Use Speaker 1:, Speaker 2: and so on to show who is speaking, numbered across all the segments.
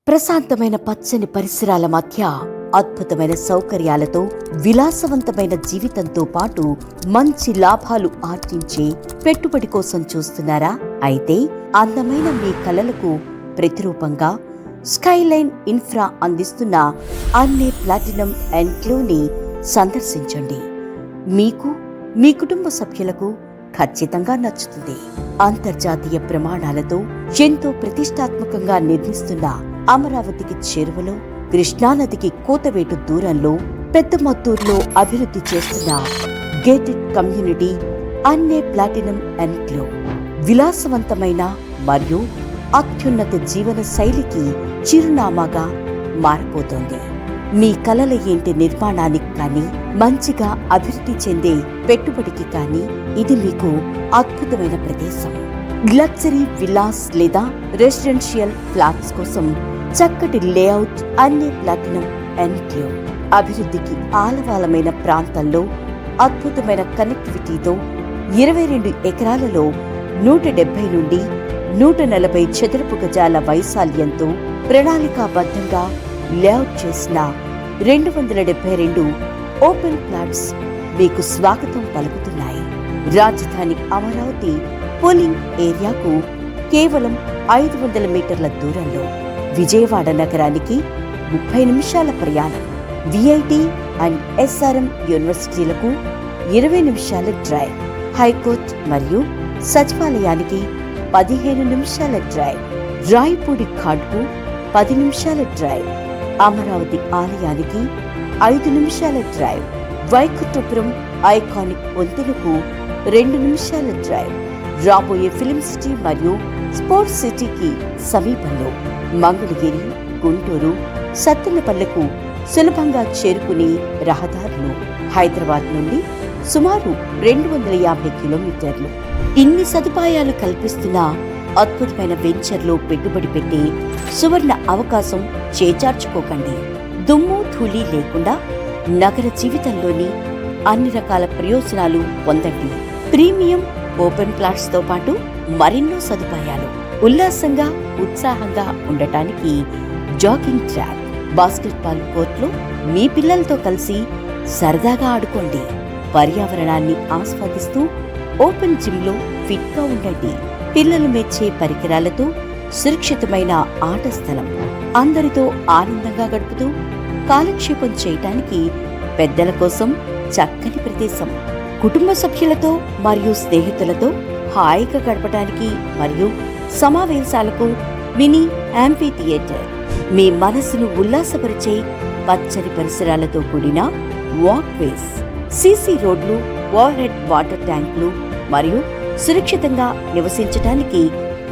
Speaker 1: ప్రశాంతమైన పచ్చని పరిసరాల మధ్య అద్భుతమైన సౌకర్యాలతో విలాసవంతమైన జీవితంతో పాటు మంచి లాభాలు ఆర్జించే పెట్టుబడి కోసం చూస్తున్నారా? అయితే అందమైన మీ కలలకు ప్రతిరూపంగా స్కైలైన్ ఇన్ఫ్రా అందిస్తున్న అన్నే ప్లాటినం ఎన్క్లేవ్ని సందర్శించండి. మీకు, మీ కుటుంబ సభ్యులకు ఖచ్చితంగా నచ్చుతుంది. అంతర్జాతీయ ప్రమాణాలతో ఎంతో ప్రతిష్టాత్మకంగా నిర్మిస్తున్న అమరావతికి చేరువలో, కృష్ణానదికి కూతవేటు దూరంలో, పెద్దమత్తూరులో అభివృద్ధి చేస్తున్న గేటెడ్ కమ్యూనిటీ అన్నే ప్లాటినం ఎన్క్లేవ్ విలాసవంతమైన మరియు అత్యున్నత జీవన శైలికి చిరునామాగా మారబోతోంది. మీ కలల ఇంటి నిర్మాణానికి కానీ, మంచిగా అభివృద్ధి చెందే పెట్టుబడికి కానీ ఇది మీకు అద్భుతమైన ప్రదేశం. లగ్జరీ విల్లాస్ లేదా రెసిడెన్షియల్ ఫ్లాట్స్ కోసం చక్కటి లేఅవుట్ అన్నే ప్లాటినం ఎన్క్లేవ్. అభివృద్ధికి ఆలవాలమైన ప్రాంతంలో అద్భుతమైన కనెక్టివిటీతో 22 ఎకరాలలో 170 నుండి 140 చదరపు గజాల వైశాల్యంతో ప్రణాళికాబద్ధంగా లేఅవుట్ చేసిన 272 ఓపెన్ ప్లాట్స్ మీకు స్వాగతం పలుకుతున్నాయి. రాజధాని అమరావతి పోలింగ్ ఏరియాకు కేవలం 500 మీటర్ల దూరంలో, విజయవాడ నగరానికి 30 నిమిషాల ప్రయాణం, విఐటి అండ్ ఎస్ఆర్ఎం యూనివర్సిటీలకు 20 నిమిషాల డ్రైవ్, హైకోర్టు మరియు సచివాలయానికి 15 నిమిషాల డ్రైవ్, రాయపూడి ఘాట్కు 10 నిమిషాల డ్రైవ్, అమరావతి ఆలయానికి 5 నిమిషాల డ్రైవ్, వైకుంఠపురం ఐకానిక్ వంతెనకు 2 నిమిషాల డ్రైవ్, రాబోయే ఫిలిం సిటీ మరియు స్పోర్ట్స్ సిటీకి సమీపంలో, మంగళగిరి, గుంటూరు, సత్తెనపల్లెకు సులభంగా చేరుకునే రహదారులు, హైదరాబాద్ నుండి సుమారు 250 కిలోమీటర్లు. ఇన్ని సదుపాయాలు కల్పిస్తున్న అద్భుతమైన వెంచర్లో పెట్టుబడి పెట్టే సువర్ణ అవకాశం చేజార్చుకోకండి. దుమ్ము ధూళి లేకుండా నగర జీవితంలోని అన్ని రకాల ప్రయోజనాలు పొందండి. ప్రీమియం ఓపెన్ ప్లాట్స్ తో పాటు మరెన్నో సదుపాయాలు. ఉల్లాసంగా, ఉత్సాహంగా ఉండటానికి జాగింగ్ ట్రాక్, బాస్కెట్బాల్ కోర్టులో మీ పిల్లలతో కలిసి సరదాగా ఆడుకోండి. పర్యావరణాన్ని ఆస్వాదిస్తూ ఓపెన్ జిమ్ లో ఫిట్ గా ఉండండి. పిల్లలు మెచ్చే పరికరాలతో సురక్షితమైన ఆట స్థలం, అందరితో ఆనందంగా గడుపుతూ కాలక్షేపం చేయటానికి పెద్దల కోసం చక్కని ప్రదేశం, కుటుంబ సభ్యులతో మరియు స్నేహితులతో హాయిగా గడపడానికి మరియు సమావేశాలకు మినీ యాంఫీ థియేటర్, మీ మనసును ఉల్లాసపరిచే పచ్చని పరిసరాలతో కూడిన వాక్వేస్, సీసీ రోడ్లు, ఓవర్ హెడ్ వాటర్ ట్యాంకులు మరియు సురక్షితంగా నివసించడానికి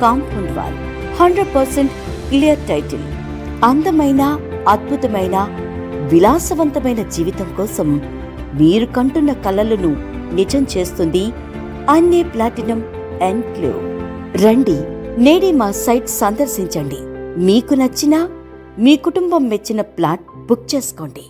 Speaker 1: కాంపౌండ్ వాల్, 100% క్లియర్ టైటిల్. అందమైన, అద్భుతమైన, విలాసవంతమైన జీవితం కోసం మీరు కంటున్న కలలను నిజం చేస్తుంది అన్నే ప్లాటినం ఎన్క్లేవ్. రండి, నేడే మా సైట్ సందర్శించండి. మీకు నచ్చిన, మీ కుటుంబం మెచ్చిన ప్లాట్ బుక్ చేసుకోండి.